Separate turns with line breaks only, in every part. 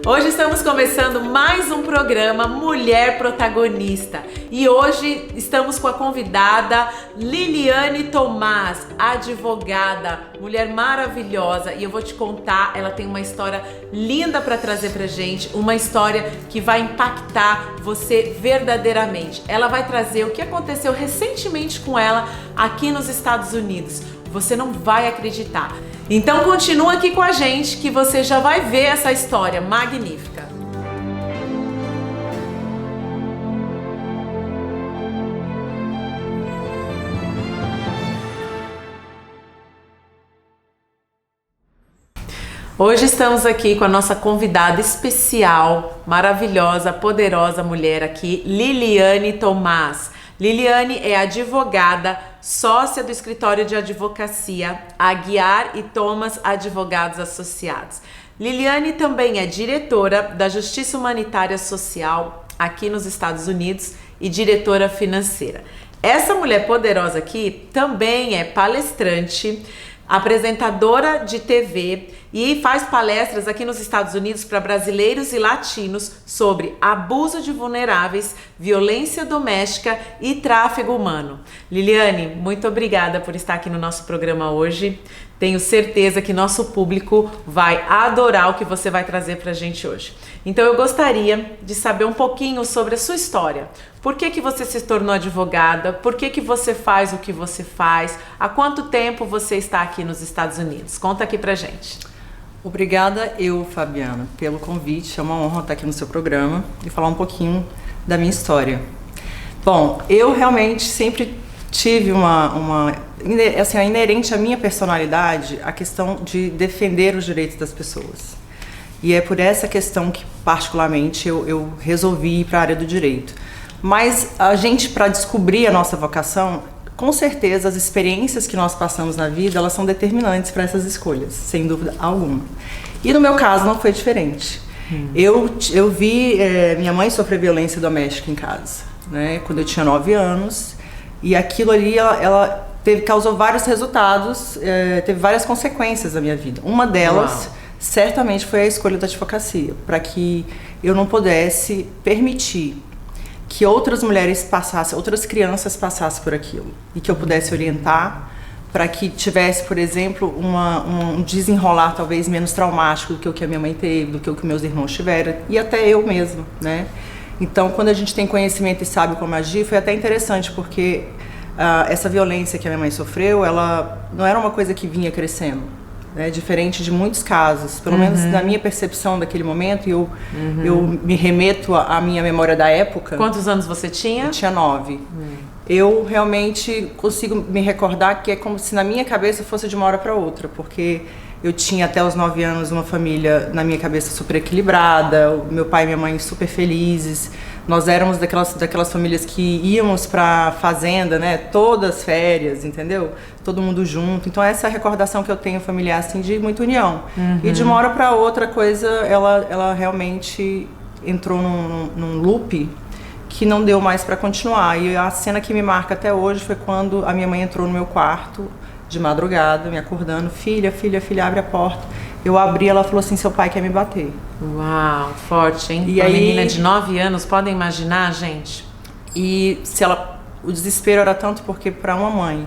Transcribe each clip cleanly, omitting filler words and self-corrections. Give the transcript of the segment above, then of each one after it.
Hoje estamos começando mais um programa Mulher Protagonista e hoje estamos com a convidada Liliane Tomás, advogada, mulher maravilhosa, e eu vou te contar, ela tem uma história linda para trazer pra gente, uma história que vai impactar você verdadeiramente. Ela vai trazer o que aconteceu recentemente com ela aqui nos Estados Unidos. Você não vai acreditar. Então continua aqui com a gente que você já vai ver essa história magnífica. Hoje estamos aqui com a nossa convidada especial, maravilhosa, poderosa mulher aqui, Liliane Tomás. Liliane é advogada, sócia do escritório de advocacia Aguiar e Thomas Advogados Associados. Liliane também é diretora da Justiça Humanitária Social aqui nos Estados Unidos e diretora financeira. Essa mulher poderosa aqui também é palestrante, apresentadora de TV e faz palestras aqui nos Estados Unidos para brasileiros e latinos sobre abuso de vulneráveis, violência doméstica e tráfego humano. Liliane, muito obrigada por estar aqui no nosso programa hoje. Tenho certeza que nosso público vai adorar o que você vai trazer pra gente hoje. Então eu gostaria de saber um pouquinho sobre a sua história. Por que você se tornou advogada? Por que você faz o que você faz? Há quanto tempo você está aqui nos Estados Unidos? Conta aqui pra gente.
Obrigada Fabiana, pelo convite. É uma honra estar aqui no seu programa e falar um pouquinho da minha história. Bom, eu realmente sempre tive assim, inerente à minha personalidade a questão de defender os direitos das pessoas. E é por essa questão que, particularmente, eu resolvi ir para a área do direito. Mas a gente, para descobrir a nossa vocação, com certeza as experiências que nós passamos na vida, elas são determinantes para essas escolhas, sem dúvida alguma. E no meu caso não foi diferente. Eu vi minha mãe sofrer violência doméstica em casa, né, quando eu tinha 9 anos. E aquilo ali, ela causou vários resultados, teve várias consequências na minha vida. Uma delas, certamente, foi a escolha da advocacia, para que eu não pudesse permitir que outras mulheres passassem, outras crianças passassem por aquilo. E que eu pudesse orientar para que tivesse, por exemplo, um desenrolar talvez menos traumático do que o que a minha mãe teve, do que o que meus irmãos tiveram, e até eu mesma, né? Então, quando a gente tem conhecimento e sabe como agir, foi até interessante, porque essa violência que a minha mãe sofreu, ela não era uma coisa que vinha crescendo, né? Diferente de muitos casos, pelo menos na minha percepção daquele momento, eu me remeto à minha memória da época.
Quantos anos você tinha?
Eu tinha 9. Eu realmente consigo me recordar que é como se na minha cabeça fosse de uma hora para outra, porque eu tinha até os 9 anos uma família na minha cabeça super equilibrada, o meu pai e minha mãe super felizes. Nós éramos daquelas famílias que íamos pra fazenda, né, todas as férias, entendeu? Todo mundo junto. Então essa é a recordação que eu tenho familiar, assim, de muita união. E de uma hora para outra a coisa, ela realmente entrou num loop que não deu mais para continuar. E a cena que me marca até hoje foi quando a minha mãe entrou no meu quarto de madrugada, me acordando, filha, abre a porta. Eu abri, ela falou assim, seu pai quer me bater.
Uau, forte, hein?
E
uma
aí,
menina de 9 anos, podem imaginar, gente?
E o desespero era tanto porque para uma mãe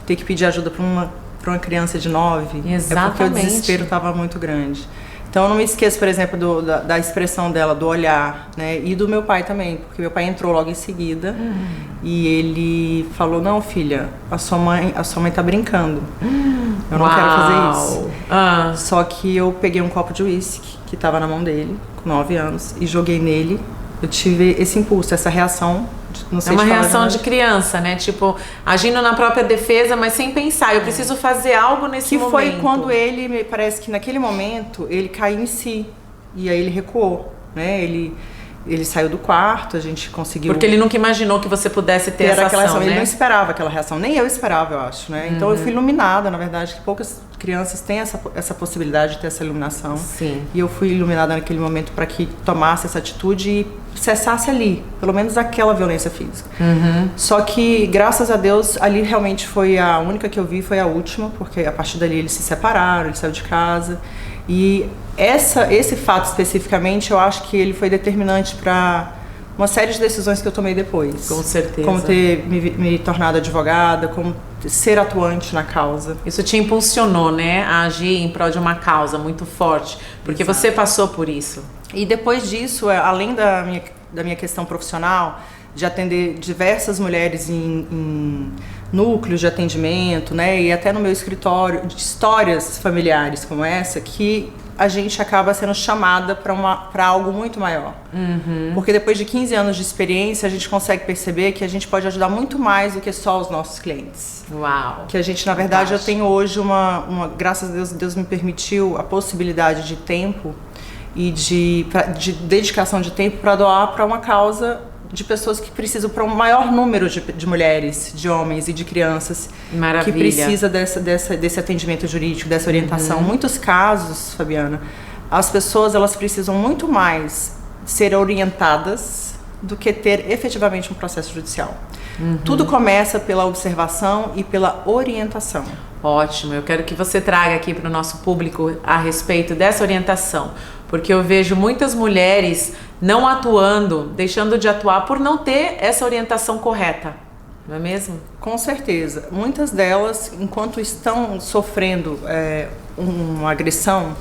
ter que pedir ajuda para uma criança de 9,
exatamente,
é porque o desespero estava muito grande. Então eu não me esqueço, por exemplo, da expressão dela, do olhar, né? E do meu pai também, porque meu pai entrou logo em seguida e ele falou, não, filha, a sua mãe tá brincando. Eu não quero fazer isso. Só que eu peguei um copo de uísque que estava na mão dele, com 9 anos, e joguei nele. Eu tive esse impulso, essa reação. Não sei
é uma reação de criança, né? Tipo, agindo na própria defesa, mas sem pensar. Eu preciso fazer algo nesse momento.
Que foi quando ele, me parece que naquele momento, ele caiu em si. E aí ele recuou, né? Ele saiu do quarto, a gente conseguiu...
Porque ele nunca imaginou que você pudesse ter essa ação, né?
Ele não esperava aquela reação, nem eu esperava, eu acho, né? Então eu fui iluminada, na verdade, que poucas crianças têm essa possibilidade de ter essa iluminação.
Sim.
E eu fui iluminada naquele momento para que tomasse essa atitude e cessasse ali, pelo menos aquela violência física. Só que, graças a Deus, ali realmente foi a única que eu vi, foi a última, porque a partir dali eles se separaram, ele saiu de casa. E esse fato especificamente, eu acho que ele foi determinante para uma série de decisões que eu tomei depois.
Com certeza.
Como ter me tornado advogada, como ser atuante na causa.
Isso te impulsionou, né, a agir em prol de uma causa muito forte, porque
Exato.
você passou por isso.
E depois disso, além da minha questão profissional, de atender diversas mulheres em núcleos de atendimento, né, e até no meu escritório, de histórias familiares como essa, que a gente acaba sendo chamada para algo muito maior. Porque depois de 15 anos de experiência, a gente consegue perceber que a gente pode ajudar muito mais do que só os nossos clientes.
Uau!
Que a gente, na verdade, eu tenho hoje graças a Deus, Deus me permitiu a possibilidade de tempo e de dedicação de tempo para doar para uma causa de pessoas que precisam, para um maior número de mulheres, de homens e de crianças.
Maravilha.
Que precisa desse atendimento jurídico, dessa orientação. Em muitos casos, Fabiana, as pessoas elas precisam muito mais ser orientadas do que ter efetivamente um processo judicial. Tudo começa pela observação e pela orientação.
Ótimo, eu quero que você traga aqui para o nosso público a respeito dessa orientação, porque eu vejo muitas mulheres não atuando, deixando de atuar por não ter essa orientação correta, não é mesmo?
Com certeza. Muitas delas, enquanto estão sofrendo uma agressão,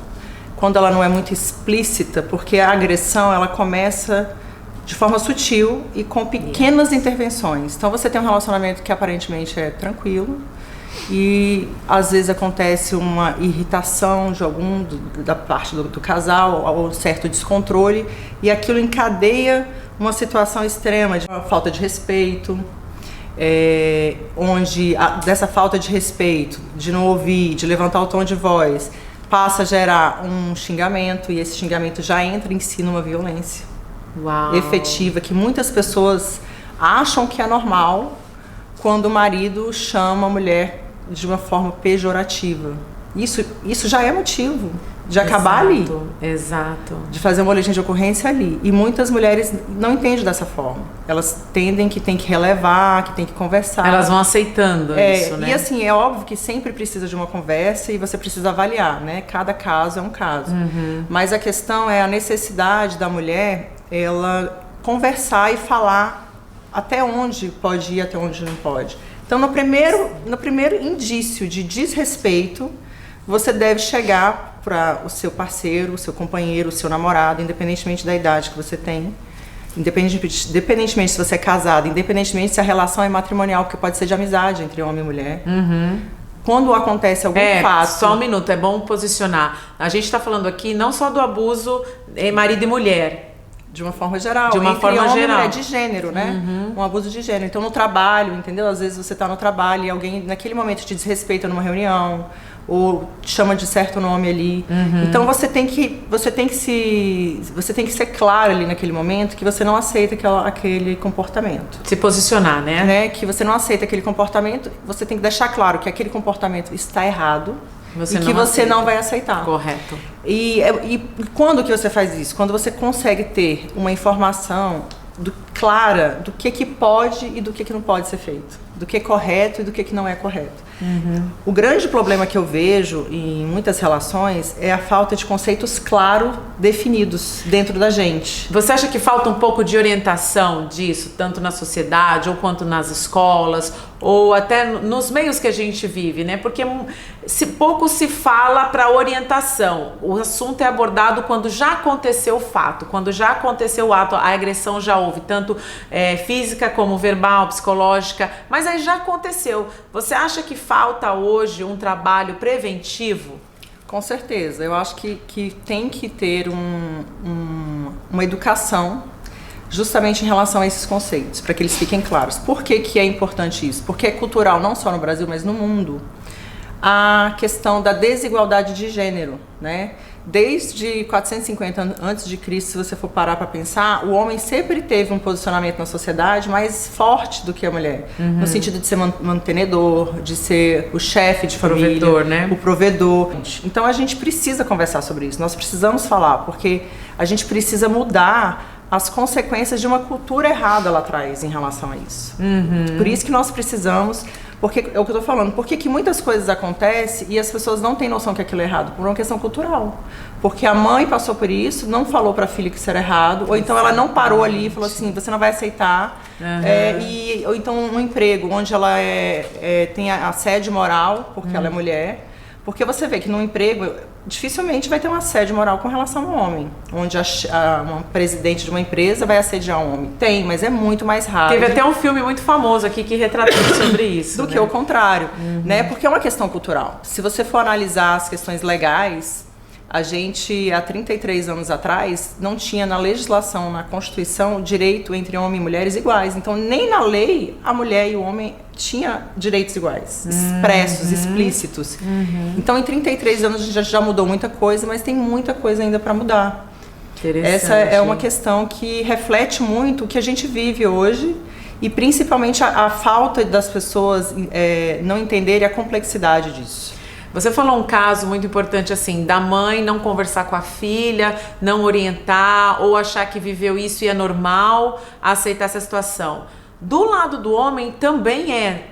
quando ela não é muito explícita, porque a agressão ela começa de forma sutil e com pequenas intervenções. Então você tem um relacionamento que aparentemente é tranquilo, e às vezes acontece uma irritação da parte do casal, ou um certo descontrole, e aquilo encadeia uma situação extrema de uma falta de respeito, onde dessa falta de respeito, de não ouvir, de levantar o tom de voz, passa a gerar um xingamento, e esse xingamento já entra em si numa violência.
Uau.
Efetiva, que muitas pessoas acham que é normal quando o marido chama a mulher de uma forma pejorativa. Isso já é motivo de acabar ali.
Exato.
De fazer uma boletim de ocorrência ali. E muitas mulheres não entendem dessa forma. Elas entendem que tem que relevar, que tem que conversar.
Elas vão aceitando isso, né?
E assim, é óbvio que sempre precisa de uma conversa e você precisa avaliar, né? Cada caso é um caso. Mas a questão é a necessidade da mulher, ela conversar e falar até onde pode ir, até onde não pode. Então, no primeiro indício de desrespeito, você deve chegar para o seu parceiro, o seu companheiro, o seu namorado, independentemente da idade que você tem, independentemente se você é casado, independentemente se a relação é matrimonial, porque pode ser de amizade entre homem e mulher. Quando acontece algum fato...
Só um minuto, é bom posicionar. A gente está falando aqui não só do abuso em marido e mulher,
de uma forma geral.
De uma forma geral.
Mulher, de gênero, né? Um abuso de gênero. Então, no trabalho, entendeu? Às vezes você está no trabalho e alguém, naquele momento, te desrespeita numa reunião, ou te chama de certo nome ali. Então, você tem que ser claro ali naquele momento que você não aceita aquele comportamento.
Se posicionar, né?
Que você não aceita aquele comportamento, você tem que deixar claro que aquele comportamento está errado. Você não vai aceitar.
Correto.
E quando que você faz isso? Quando você consegue ter uma informação clara do que pode e do que não pode ser feito. Do que é correto e do que não é correto. O grande problema que eu vejo em muitas relações é a falta de conceitos claros, definidos dentro da gente.
Você acha que falta um pouco de orientação disso, tanto na sociedade, ou quanto nas escolas, ou até nos meios que a gente vive, né? Porque pouco se fala para orientação. O assunto é abordado quando já aconteceu o fato, quando já aconteceu o ato, a agressão já houve, tanto física como verbal, psicológica, mas aí já aconteceu. Você acha que falta hoje um trabalho preventivo?
Com certeza. Eu acho que tem que ter uma educação justamente em relação a esses conceitos, para que eles fiquem claros. Por que é importante isso? Porque é cultural, não só no Brasil, mas no mundo, a questão da desigualdade de gênero, né? Desde 450 a.C., se você for parar para pensar, o homem sempre teve um posicionamento na sociedade mais forte do que a mulher. No sentido de ser mantenedor, de ser o chefe de família,
provedor, né?
O provedor. Então a gente precisa conversar sobre isso, nós precisamos falar, porque a gente precisa mudar as consequências de uma cultura errada lá atrás em relação a isso. Por isso que nós precisamos Porque é o que eu tô falando, por que muitas coisas acontecem e as pessoas não têm noção que aquilo é errado? Por uma questão cultural. Porque a mãe passou por isso, não falou para a filha que isso era errado, ou então ela não parou ali e falou assim, você não vai aceitar. Ou então um emprego onde ela tem assédio moral, porque ela é mulher. Porque você vê que no emprego dificilmente vai ter um assédio moral com relação ao homem, onde uma presidente de uma empresa vai assediar um homem. Tem, mas é muito mais raro.
Teve até um filme muito famoso aqui que retratou sobre isso.
Do que o contrário, né? Porque é uma questão cultural. Se você for analisar as questões legais, a gente, há 33 anos atrás, não tinha na legislação, na Constituição, direito entre homem e mulheres iguais. Então, nem na lei, a mulher e o homem tinha direitos iguais, expressos, explícitos. Então, em 33 anos, a gente já mudou muita coisa, mas tem muita coisa ainda para mudar. Essa é uma questão que reflete muito o que a gente vive hoje e, principalmente, a falta das pessoas não entenderem a complexidade disso.
Você falou um caso muito importante assim, da mãe não conversar com a filha, não orientar ou achar que viveu isso e é normal aceitar essa situação. Do lado do homem também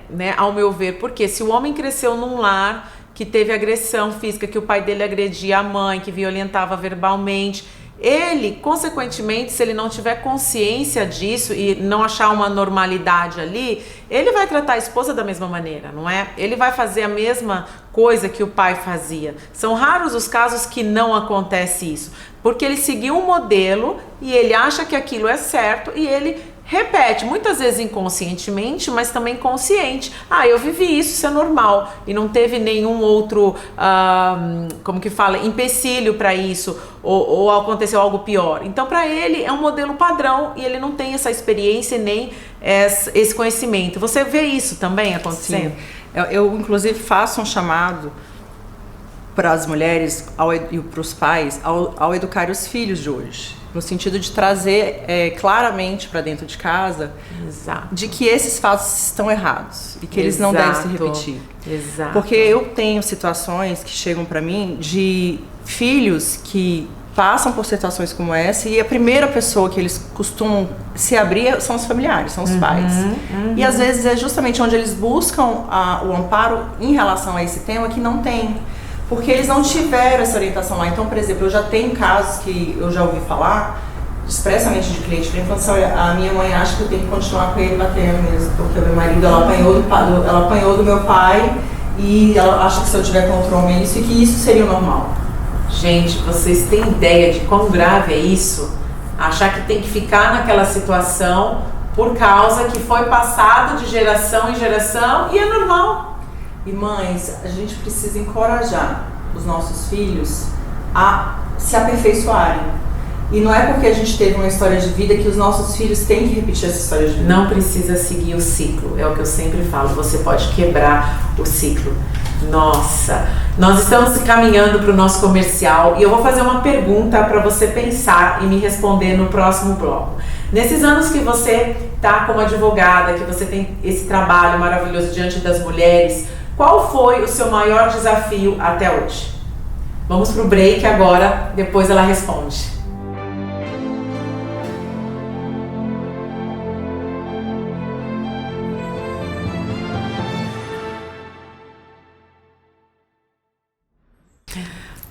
né, ao meu ver, porque se o homem cresceu num lar que teve agressão física, que o pai dele agredia a mãe, que violentava verbalmente, ele, consequentemente, se ele não tiver consciência disso e não achar uma normalidade ali, ele vai tratar a esposa da mesma maneira, não é? Ele vai fazer a mesma coisa que o pai fazia. São raros os casos que não acontece isso, porque ele seguiu um modelo e ele acha que aquilo é certo e ele repete, muitas vezes inconscientemente, mas também consciente. Eu vivi isso é normal. E não teve nenhum outro, como que fala, empecilho para isso, ou aconteceu algo pior. Então, para ele, é um modelo padrão e ele não tem essa experiência nem esse conhecimento. Você vê isso também acontecendo?
Sim. Eu inclusive, faço um chamado para as mulheres e para os pais ao educar os filhos de hoje. No sentido de trazer claramente para dentro de casa de que esses fatos estão errados e que eles não devem se repetir.
Exato.
Porque eu tenho situações que chegam para mim de filhos que passam por situações como essa e a primeira pessoa que eles costumam se abrir são os familiares, são os pais. E às vezes é justamente onde eles buscam o amparo em relação a esse tema que não tem. Porque eles não tiveram essa orientação lá. Então, por exemplo, eu já tenho casos que eu já ouvi falar, expressamente de cliente, falando assim, olha, a minha mãe acha que eu tenho que continuar com ele batendo mesmo, porque o meu marido, ela apanhou do meu pai e ela acha que se eu tiver controle isso e que isso seria o normal.
Gente, vocês têm ideia de quão grave é isso? Achar que tem que ficar naquela situação por causa que foi passado de geração em geração e é normal.
E mães, a gente precisa encorajar os nossos filhos a se aperfeiçoarem. E não é porque a gente teve uma história de vida que os nossos filhos têm que repetir essa história de vida.
Não precisa seguir o ciclo, é o que eu sempre falo, você pode quebrar o ciclo. Nossa, nós estamos caminhando para o nosso comercial e eu vou fazer uma pergunta para você pensar e me responder no próximo bloco. Nesses anos que você está como advogada, que você tem esse trabalho maravilhoso diante das mulheres, qual foi o seu maior desafio até hoje? Vamos pro break agora, depois ela responde.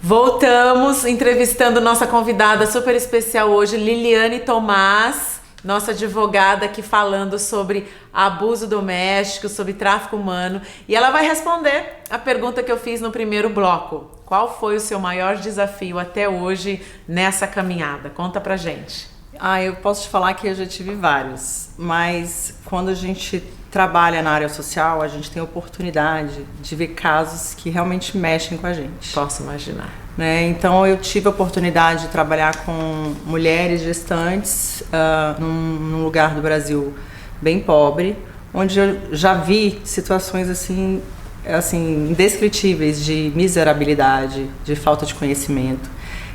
Voltamos entrevistando nossa convidada super especial hoje, Liliane Tomás, nossa advogada aqui falando sobre abuso doméstico, sobre tráfico humano. E ela vai responder a pergunta que eu fiz no primeiro bloco. Qual foi o seu maior desafio até hoje nessa caminhada? Conta pra gente.
Eu posso te falar que eu já tive vários. Mas quando a gente trabalha na área social, a gente tem a oportunidade de ver casos que realmente mexem com a gente.
Posso imaginar.
Né? Então eu tive a oportunidade de trabalhar com mulheres gestantes num lugar do Brasil bem pobre, onde eu já vi situações assim indescritíveis de miserabilidade, de falta de conhecimento.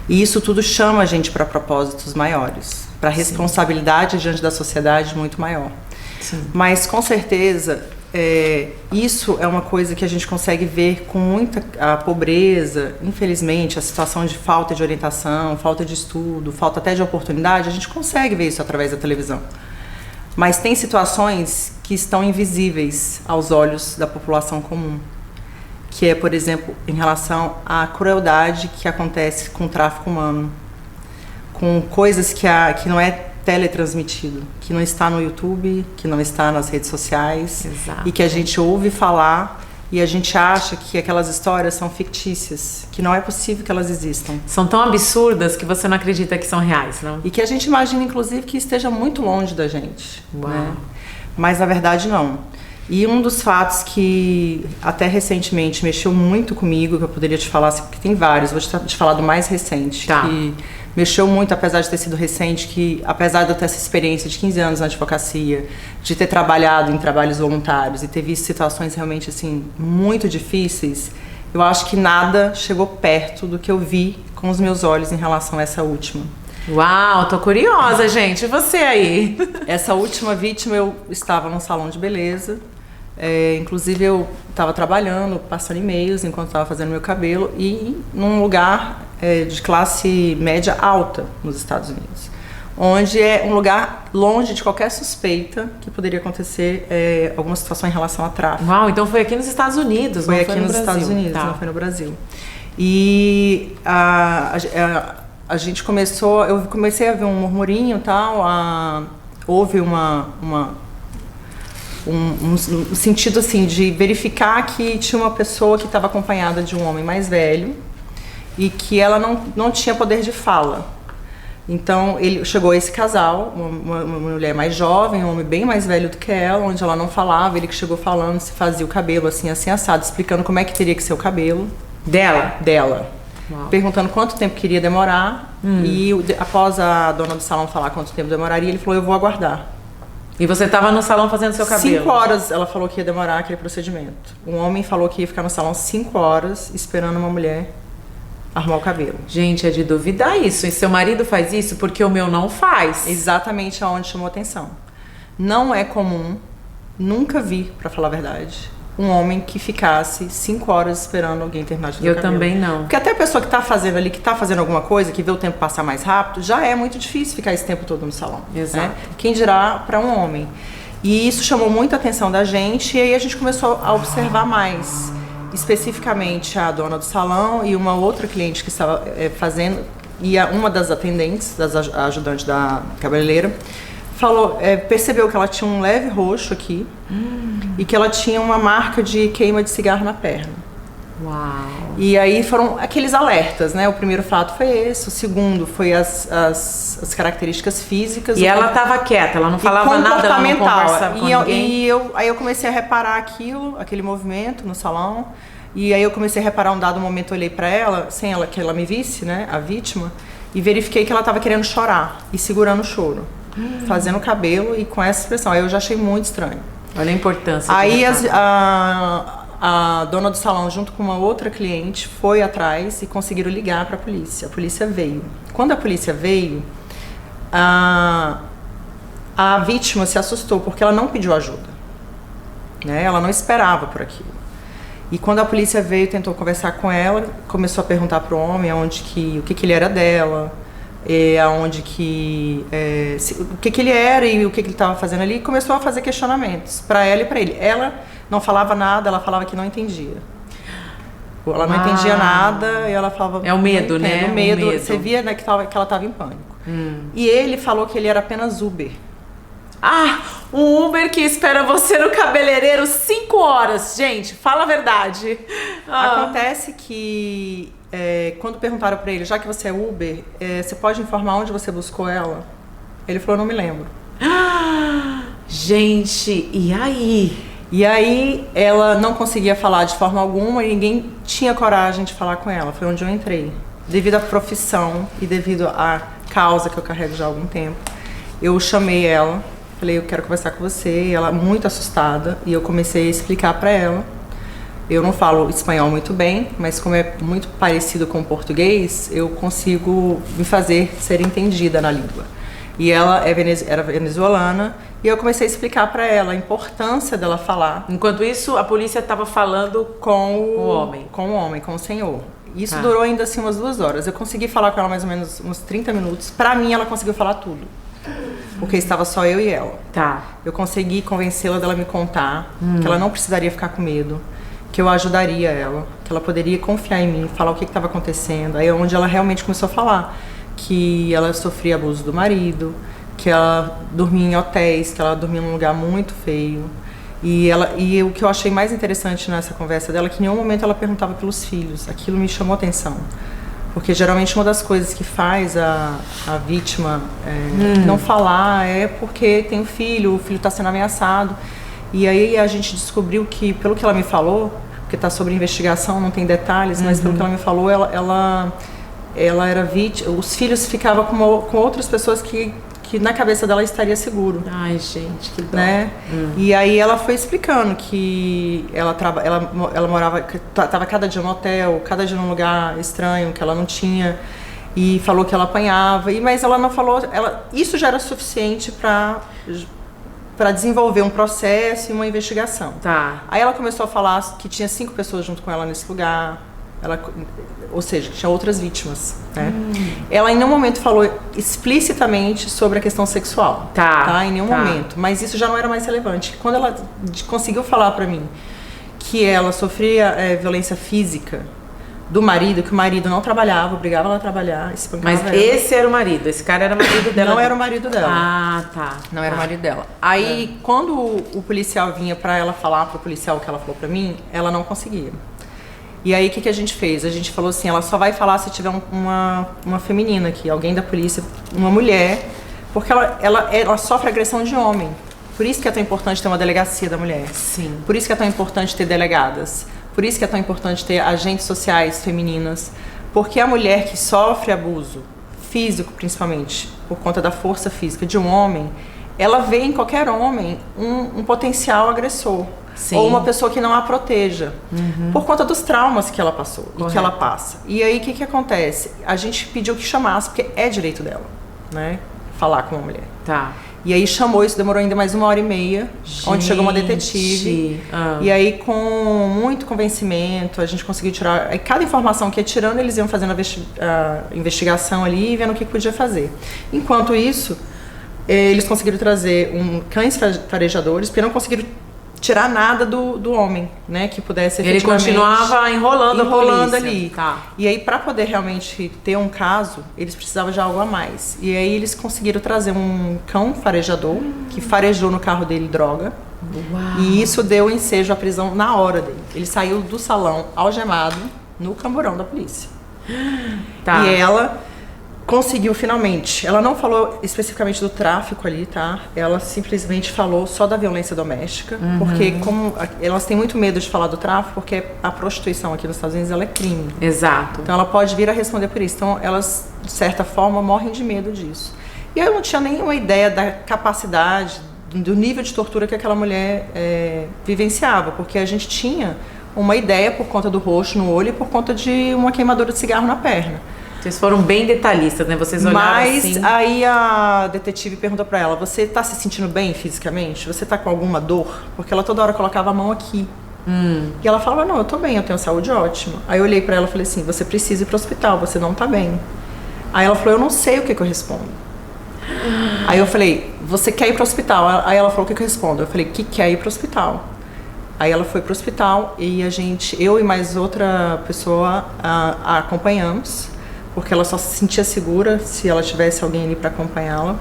E isso tudo chama a gente para propósitos maiores, para responsabilidade diante da sociedade muito maior.
Sim.
Mas com certeza isso é uma coisa que a gente consegue ver com muita pobreza, infelizmente, a situação de falta de orientação, falta de estudo, falta até de oportunidade, a gente consegue ver isso através da televisão. Mas tem situações que estão invisíveis aos olhos da população comum, que é, por exemplo, em relação à crueldade que acontece com o tráfico humano, com coisas que não é teletransmitido, que não está no YouTube, que não está nas redes sociais.
Exato.
E que a gente ouve falar e a gente acha que aquelas histórias são fictícias, que não é possível que elas existam.
São tão absurdas que você não acredita que são reais, não?
E que a gente imagina, inclusive, que esteja muito longe da gente.
Uau.
Né? Mas, na verdade, não. E um dos fatos que até recentemente mexeu muito comigo, que eu poderia te falar, porque tem vários, vou te falar do mais recente,
tá.
Que mexeu muito, apesar de ter sido recente, que apesar de eu ter essa experiência de 15 anos na advocacia, de ter trabalhado em trabalhos voluntários e ter visto situações realmente assim muito difíceis, eu acho que nada chegou perto do que eu vi com os meus olhos em relação a essa última.
Uau, tô curiosa, gente. E você aí?
Essa última vítima, eu estava num salão de beleza, inclusive eu estava trabalhando, passando e-mails enquanto estava fazendo meu cabelo, e num lugar de classe média alta nos Estados Unidos, onde é um lugar longe de qualquer suspeita que poderia acontecer alguma situação em relação a tráfico.
Uau, então foi aqui nos Estados Unidos,
foi
não
aqui
foi no
nos
Brasil.
Estados Unidos,
tá.
Não foi no Brasil. E a gente começou, eu comecei a ver um murmurinho e tal, houve um sentido assim de verificar que tinha uma pessoa que estava acompanhada de um homem mais velho e que ela não tinha poder de fala. Então chegou esse casal, uma mulher mais jovem, um homem bem mais velho do que ela, onde ela não falava, ele que chegou falando, se fazia o cabelo assim assado, explicando como é que teria que ser o cabelo dela.
Uau.
Perguntando quanto tempo queria demorar, e após a dona do salão falar quanto tempo demoraria, ele falou: eu vou aguardar.
E você estava no salão fazendo seu cabelo?
5 horas ela falou que ia demorar aquele procedimento. Um homem falou que ia ficar no salão 5 horas esperando uma mulher arrumar o cabelo.
Gente, é de duvidar isso. E seu marido faz isso? Porque o meu não faz.
Exatamente aonde chamou atenção. Não é comum, nunca vi, pra falar a verdade, um homem que ficasse 5 horas esperando alguém terminar de fazer o cabelo.
Eu também não.
Porque até a pessoa que tá fazendo ali, que tá fazendo alguma coisa, que vê o tempo passar mais rápido, já é muito difícil ficar esse tempo todo no salão.
Exato.
Né? Quem dirá pra um homem. E isso chamou muita atenção da gente, e aí a gente começou a observar mais. Especificamente a dona do salão e uma outra cliente que estava fazendo, e uma das atendentes, a ajudante da cabeleireira, falou, percebeu que ela tinha um leve roxo aqui e que ela tinha uma marca de queima de cigarro na perna.
Uau.
E aí foram aqueles alertas, né? O primeiro fato foi esse, o segundo foi as características físicas.
E ela estava quieta, ela não falava nada, ela não conversava com ninguém.
Aí eu comecei a reparar aquele movimento no salão. E aí eu comecei a reparar, um dado momento eu olhei pra ela, sem que ela me visse, né, a vítima, e verifiquei que ela estava querendo chorar e segurando o choro, fazendo o cabelo e com essa expressão. Aí eu já achei muito estranho.
Olha a importância.
Aí a dona do salão, junto com uma outra cliente, foi atrás e conseguiram ligar para a polícia. A polícia veio. Quando a polícia veio, a vítima se assustou porque ela não pediu ajuda, né? Ela não esperava por aquilo. E quando a polícia veio, tentou conversar com ela, começou a perguntar para o homem o que ele era dela, o que ele era e o que ele estava fazendo ali, e começou a fazer questionamentos para ela e para ele. Ela não falava nada, ela falava que não entendia. Ela não entendia nada e ela falava...
É o medo, né?
O medo. Você via, né, que ela estava em pânico. E ele falou que ele era apenas Uber.
Ah, um Uber que espera você no cabeleireiro 5 horas. Gente, fala a verdade.
Acontece que quando perguntaram pra ele, já que você é Uber, você pode informar onde você buscou ela? Ele falou, não me lembro.
Gente, e aí?
E aí ela não conseguia falar de forma alguma e ninguém tinha coragem de falar com ela. Foi onde eu entrei. Devido à profissão e devido à causa que eu carrego já há algum tempo, eu chamei ela. Falei, eu quero conversar com você. E ela muito assustada, e eu comecei a explicar para ela. Eu não falo espanhol muito bem, mas como é muito parecido com o português, eu consigo me fazer ser entendida na língua. E ela era venezuelana, e eu comecei a explicar para ela a importância dela falar.
Enquanto isso, a polícia estava falando com o homem.
Com o homem, com o senhor. Isso durou ainda assim umas 2 horas. Eu consegui falar com ela mais ou menos uns 30 minutos. Para mim, ela conseguiu falar tudo. porque estava só eu e ela.
Tá.
Eu consegui convencê-la dela me contar que ela não precisaria ficar com medo, que eu ajudaria ela, que ela poderia confiar em mim, falar o que estava acontecendo. Aí é onde ela realmente começou a falar que ela sofria abuso do marido, que ela dormia em hotéis, que ela dormia num lugar muito feio. E o que eu achei mais interessante nessa conversa dela é que em nenhum momento ela perguntava pelos filhos. Aquilo me chamou atenção. Porque geralmente uma das coisas que faz a vítima não falar é porque tem um filho, o filho está sendo ameaçado. E aí a gente descobriu que, pelo que ela me falou, porque está sobre investigação, não tem detalhes, mas pelo que ela me falou, ela era vítima, os filhos ficavam com outras pessoas que na cabeça dela estaria seguro.
Ai, gente, que dó.
Né? E aí ela foi explicando que ela morava, estava cada dia no hotel, cada dia num lugar estranho, que ela não tinha, e falou que ela apanhava, mas ela não falou, isso já era suficiente para desenvolver um processo e uma investigação.
Tá.
Aí ela começou a falar que tinha 5 pessoas junto com ela nesse lugar, ou seja, que tinha outras vítimas, né? Ela em nenhum momento falou explicitamente sobre a questão sexual, tá? Em nenhum momento, mas isso já não era mais relevante. Quando ela conseguiu falar pra mim que ela sofria violência física do marido, que o marido não trabalhava, obrigava ela a trabalhar, espancava ela.
Mas esse era o marido, esse cara era o marido dela?
Não era o marido dela.
Ah, tá.
Não era o marido dela. Aí, quando o policial vinha pra ela falar pro policial o que ela falou pra mim, ela não conseguia. E aí, o que a gente fez? A gente falou assim, ela só vai falar se tiver uma feminina aqui, alguém da polícia, uma mulher, porque ela sofre agressão de homem. Por isso que é tão importante ter uma delegacia da mulher.
Sim.
Por isso que é tão importante ter delegadas. Por isso que é tão importante ter agentes sociais femininas. Porque a mulher que sofre abuso, físico principalmente, por conta da força física de um homem, ela vê em qualquer homem um potencial agressor. Sim. Ou uma pessoa que não a proteja, por conta dos traumas que ela passou. Correto. E que ela passa. E aí, o que acontece? A gente pediu que chamasse, porque é direito dela, né? Falar com uma mulher. Tá. E aí chamou, isso demorou ainda mais 1h30, onde chegou uma detetive. E aí, com muito convencimento, a gente conseguiu tirar... Aí, cada informação que ia tirando, eles iam fazendo a investigação ali e vendo o que podia fazer. Enquanto isso, eles conseguiram trazer cães farejadores, porque não conseguiram tirar nada do homem, né, que pudesse efetivamente...
Ele continuava enrolando a polícia.
Ali. Tá. E aí, para poder realmente ter um caso, eles precisavam de algo a mais. E aí eles conseguiram trazer um cão farejador, que farejou no carro dele droga. Uau. E isso deu ensejo à prisão na hora dele. Ele saiu do salão algemado no camburão da polícia. Tá. E ela conseguiu finalmente. Ela não falou especificamente do tráfico ali, tá? Ela simplesmente falou só da violência doméstica, porque como elas têm muito medo de falar do tráfico, porque a prostituição aqui nos Estados Unidos ela é crime.
Exato.
Então ela pode vir a responder por isso. Então elas, de certa forma, morrem de medo disso. E eu não tinha nenhuma ideia da capacidade, do nível de tortura que aquela mulher vivenciava, porque a gente tinha uma ideia por conta do roxo no olho e por conta de uma queimadura de cigarro na perna.
Vocês foram bem detalhistas, né? Vocês olharam assim...
Mas aí a detetive perguntou pra ela, você tá se sentindo bem fisicamente? Você tá com alguma dor? Porque ela toda hora colocava a mão aqui. E ela falava, não, eu tô bem, eu tenho saúde ótima. Aí eu olhei pra ela e falei assim, você precisa ir pro hospital, você não tá bem. Aí ela falou, eu não sei o que eu respondo. Aí eu falei, você quer ir pro hospital? Aí ela falou, o que eu respondo? Eu falei, que quer ir pro hospital? Aí ela foi pro hospital e eu e mais outra pessoa a acompanhamos, porque ela só se sentia segura se ela tivesse alguém ali para acompanhá-la.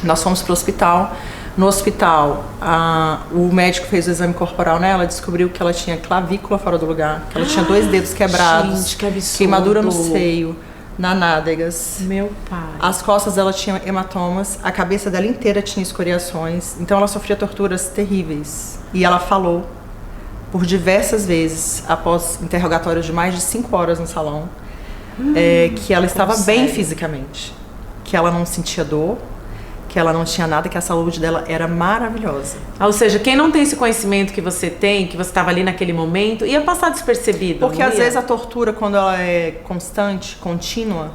Nós fomos pro hospital. No hospital, o médico fez o exame corporal nela, descobriu que ela tinha clavícula fora do lugar, que ela tinha 2 dedos quebrados,
gente, que absurdo.
Queimadura no seio, na nádegas.
Meu pai.
As costas dela tinham hematomas, a cabeça dela inteira tinha escoriações, então ela sofria torturas terríveis. E ela falou por diversas vezes, após interrogatórios de mais de 5 horas no salão, que ela estava bem fisicamente, que ela não sentia dor, que ela não tinha nada, que a saúde dela era maravilhosa.
Ou seja, quem não tem esse conhecimento que você tem, que você estava ali naquele momento, ia passar despercebido.
Porque às vezes a tortura, quando ela é constante, contínua,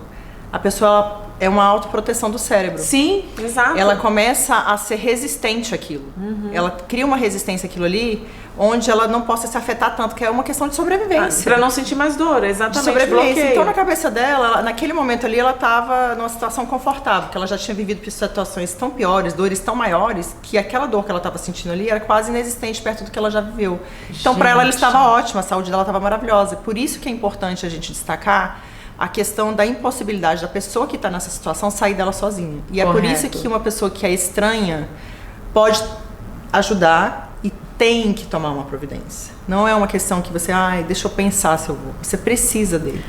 a pessoa é uma autoproteção do cérebro.
Sim, exato.
Ela começa a ser resistente àquilo. Ela cria uma resistência àquilo ali, onde ela não possa se afetar tanto, que é uma questão de sobrevivência.
Para não sentir mais dor, exatamente.
De sobrevivência.
Bloqueio.
Então, na cabeça dela, naquele momento ali, ela estava numa situação confortável, porque ela já tinha vivido situações tão piores, dores tão maiores, que aquela dor que ela estava sentindo ali era quase inexistente perto do que ela já viveu. Então, para ela estava ótima, a saúde dela estava maravilhosa. Por isso que é importante a gente destacar a questão da impossibilidade da pessoa que está nessa situação sair dela sozinha. E é por isso que uma pessoa que é estranha pode ajudar e tem que tomar uma providência. Não é uma questão que você, deixa eu pensar se eu vou. Você precisa dele.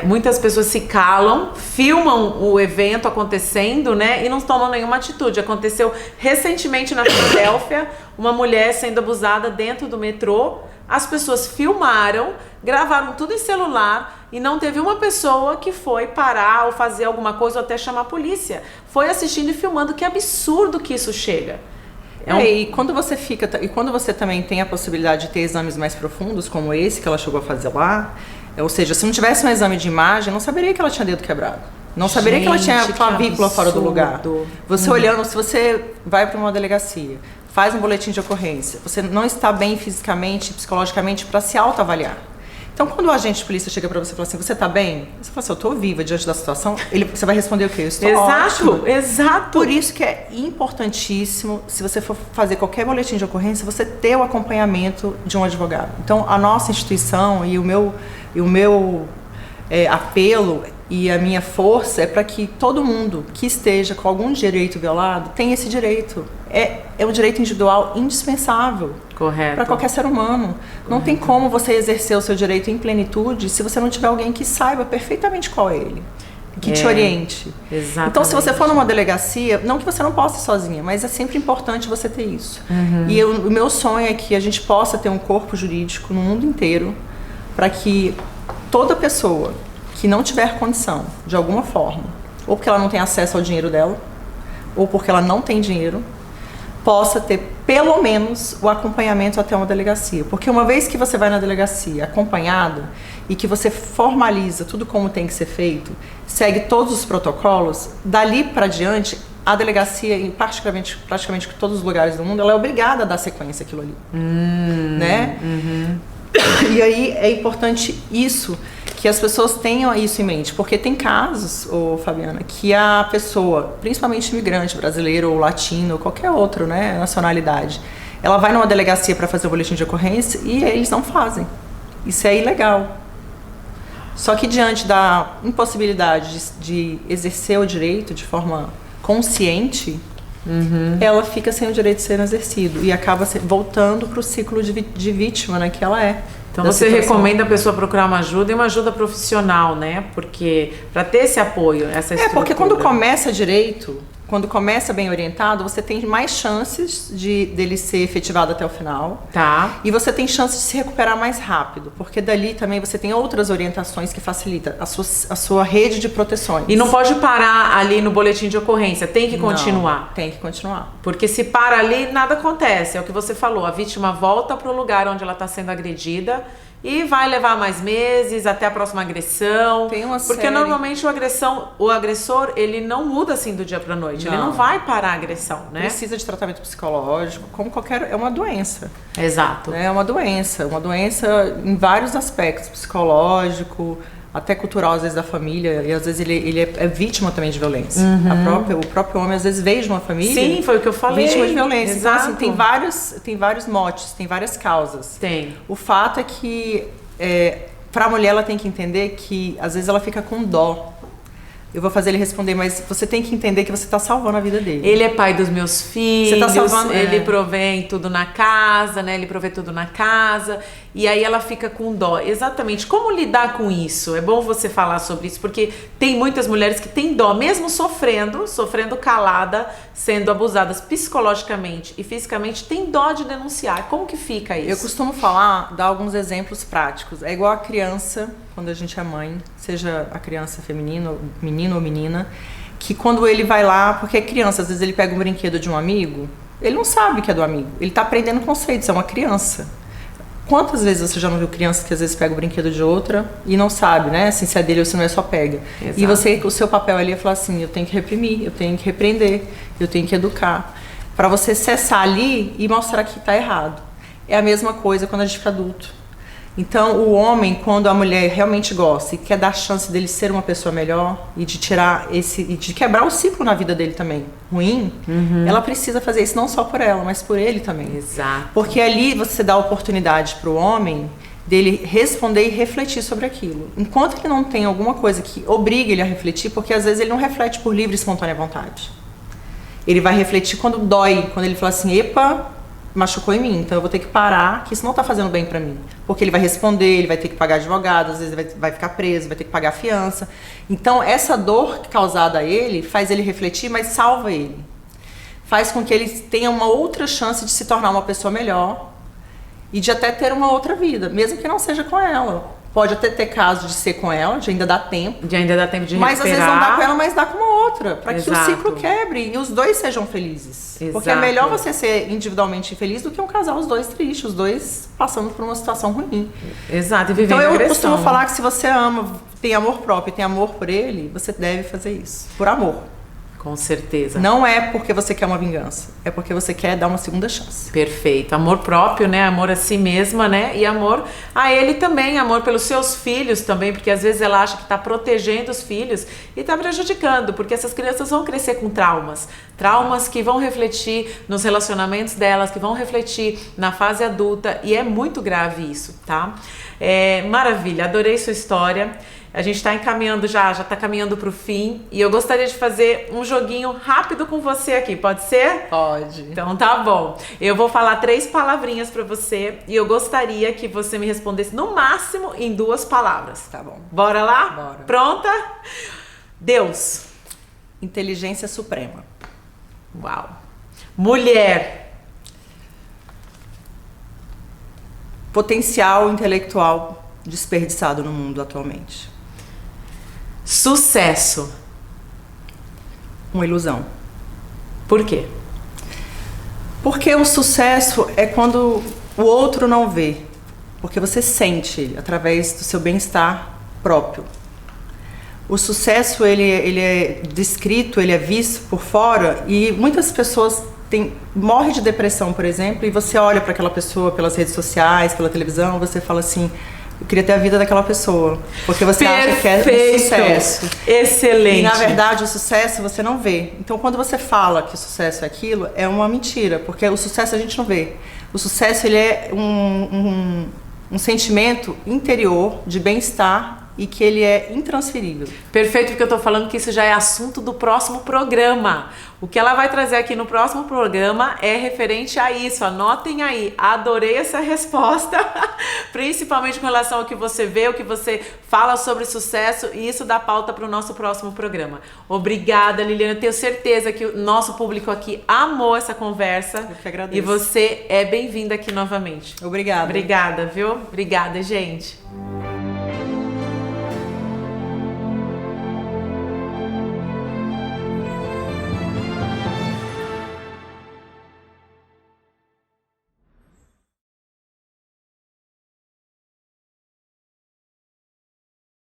Muitas pessoas se calam, filmam o evento acontecendo, né, e não tomam nenhuma atitude. Aconteceu recentemente na Filadélfia, uma mulher sendo abusada dentro do metrô. As pessoas filmaram, gravaram tudo em celular e não teve uma pessoa que foi parar ou fazer alguma coisa ou até chamar a polícia. Foi assistindo e filmando. Que absurdo que isso chega.
E quando você também tem a possibilidade de ter exames mais profundos, como esse que ela chegou a fazer lá, ou seja, se não tivesse um exame de imagem, não saberia que ela tinha dedo quebrado. Não saberia que ela tinha clavícula fora do lugar. Você olhando, se você vai para uma delegacia, faz um boletim de ocorrência, você não está bem fisicamente, psicologicamente para se autoavaliar. Então, quando o agente de polícia chega para você e fala assim, você está bem? Você fala assim, eu estou viva diante da situação. Você vai responder o quê? Eu estou ótima.
Exato.
Por isso que é importantíssimo, se você for fazer qualquer boletim de ocorrência, você ter o acompanhamento de um advogado. Então, a nossa instituição e o meu apelo e a minha força é para que todo mundo que esteja com algum direito violado tenha esse direito. É um direito individual indispensável.
Correto.
Para qualquer ser humano. Não tem como você exercer o seu direito em plenitude se você não tiver alguém que saiba perfeitamente qual é ele. Que te oriente.
Exatamente.
Então, se você for numa delegacia, não que você não possa ir sozinha, mas é sempre importante você ter isso. E o meu sonho é que a gente possa ter um corpo jurídico no mundo inteiro para que toda pessoa que não tiver condição, de alguma forma, ou porque ela não tem acesso ao dinheiro dela, ou porque ela não tem dinheiro, possa ter pelo menos o acompanhamento até uma delegacia. Porque uma vez que você vai na delegacia acompanhado e que você formaliza tudo como tem que ser feito, segue todos os protocolos, dali para diante, a delegacia, em praticamente todos os lugares do mundo, ela é obrigada a dar sequência àquilo ali. Né? E aí é importante isso, que as pessoas tenham isso em mente, porque tem casos, Fabiana, que a pessoa, principalmente imigrante brasileiro ou latino, ou qualquer outro, né, nacionalidade, ela vai numa delegacia para fazer o boletim de ocorrência e eles não fazem. Isso é ilegal. Só que diante da impossibilidade de exercer o direito de forma consciente, ela fica sem o direito de ser exercido e acaba voltando para o ciclo de vítima, né, que ela é.
Então você recomenda a pessoa procurar uma ajuda e uma ajuda profissional, né? Porque para ter esse apoio, essa estrutura.
Porque quando começa direito, quando começa bem orientado, você tem mais chances dele ser efetivado até o final.
Tá.
E você tem chances de se recuperar mais rápido, porque dali também você tem outras orientações que facilitam a sua rede de proteções.
E não pode parar ali no boletim de ocorrência, tem que continuar.
Não, tem que continuar.
Porque se para ali, nada acontece. É o que você falou, a vítima volta para o lugar onde ela está sendo agredida e vai levar mais meses até a próxima agressão. Porque normalmente o agressor, ele não muda assim do dia pra noite. Ele não vai parar a agressão, né?
Precisa de tratamento psicológico, como é uma doença.
Exato.
É uma doença em vários aspectos, psicológico, até cultural, às vezes, da família, e às vezes ele é vítima também de violência. O próprio homem, às vezes, veio de uma família...
Sim, foi o que eu falei.
Vítima de violência.
Exato.
Então, assim, tem vários motes, tem várias causas.
Tem.
O fato é que, para a mulher, ela tem que entender que, às vezes, ela fica com dó. Eu vou fazer ele responder, mas você tem que entender que você está salvando a vida dele.
Ele é pai dos meus filhos,
você tá salvando,
ele provém tudo na casa, né? Ele provê tudo na casa. E aí ela fica com dó. Exatamente. Como lidar com isso? É bom você falar sobre isso, porque tem muitas mulheres que têm dó, mesmo sofrendo calada, sendo abusadas psicologicamente e fisicamente, tem dó de denunciar. Como que fica isso?
Eu costumo dar alguns exemplos práticos. É igual a criança, quando a gente é mãe, seja a criança feminina, menino ou menina, que quando ele vai lá, porque é criança, às vezes ele pega um brinquedo de um amigo, ele não sabe que é do amigo, ele está aprendendo conceitos, é uma criança. Quantas vezes você já não viu criança que às vezes pega o brinquedo de outra e não sabe, né? Assim, se é dele ou se não é, só pega. Exato. E o seu papel ali é falar assim, eu tenho que reprimir, eu tenho que repreender, eu tenho que educar. Para você cessar ali e mostrar que está errado. É a mesma coisa quando a gente fica adulto. Então, o homem, quando a mulher realmente gosta e quer dar chance dele ser uma pessoa melhor e de tirar e de quebrar o ciclo na vida dele também ruim, ela precisa fazer isso não só por ela, mas por ele também.
Exato.
Porque ali você dá a oportunidade para o homem dele responder e refletir sobre aquilo. Enquanto ele não tem alguma coisa que obrigue ele a refletir, porque às vezes ele não reflete por livre e espontânea vontade. Ele vai refletir quando dói, quando ele fala assim, epa, machucou em mim, então eu vou ter que parar, que isso não tá fazendo bem pra mim. Porque ele vai responder, ele vai ter que pagar advogado, às vezes vai ficar preso, vai ter que pagar fiança. Então essa dor causada a ele faz ele refletir, mas salva ele. Faz com que ele tenha uma outra chance de se tornar uma pessoa melhor e de até ter uma outra vida, mesmo que não seja com ela. Pode até ter caso de ser com ela, de ainda dá tempo.
De ainda dá tempo de
mas
recuperar.
Mas às vezes não dá com ela, mas dá com uma outra. Para que o
Exato.
ciclo quebre e os dois sejam felizes.
Exato.
Porque é melhor você ser individualmente infeliz do que um casal, os dois tristes, os dois passando por uma situação ruim.
Exato, e vivendo
Então eu
agressão.
costumo falar que se você ama, tem amor próprio e tem amor por ele, você deve fazer isso. Por amor.
Com certeza.
Não é porque você quer uma vingança, é porque você quer dar uma segunda chance.
Perfeito. Amor próprio, né? Amor a si mesma, né? E amor a ele também, amor pelos seus filhos também, porque às vezes ela acha que está protegendo os filhos e está prejudicando, porque essas crianças vão crescer com traumas. Traumas que vão refletir nos relacionamentos delas, que vão refletir na fase adulta, e é muito grave isso, tá? Maravilha, adorei sua história. A gente está encaminhando já está caminhando para o fim. E eu gostaria de fazer um joguinho rápido com você aqui, pode ser?
Pode.
Então tá bom. Eu vou falar 3 palavrinhas para você e eu gostaria que você me respondesse no máximo em 2 palavras.
Tá bom.
Bora lá?
Bora.
Pronta? Deus.
Inteligência suprema.
Uau. Mulher.
Potencial intelectual desperdiçado no mundo atualmente.
Sucesso.
Uma ilusão.
Por quê?
Porque o sucesso é quando o outro não vê. Porque você sente ele através do seu bem-estar próprio. O sucesso, ele é descrito, ele é visto por fora e muitas pessoas morrem de depressão, por exemplo, e você olha para aquela pessoa pelas redes sociais, pela televisão, você fala assim, eu queria ter a vida daquela pessoa, porque você acha que é um sucesso.
Excelente.
E na verdade o sucesso você não vê. Então quando você fala que o sucesso é aquilo, é uma mentira, porque o sucesso a gente não vê. O sucesso ele é um sentimento interior de bem-estar e que ele é intransferível.
Perfeito, porque eu tô falando que isso já é assunto do próximo programa. O que ela vai trazer aqui no próximo programa é referente a isso. Anotem aí. Adorei essa resposta, principalmente com relação ao que você vê, o que você fala sobre sucesso, e isso dá pauta para o nosso próximo programa. Obrigada, Liliana. Eu tenho certeza que o nosso público aqui amou essa conversa.
Eu que agradeço.
E você é bem-vinda aqui novamente.
Obrigada.
Obrigada, viu? Obrigada, gente.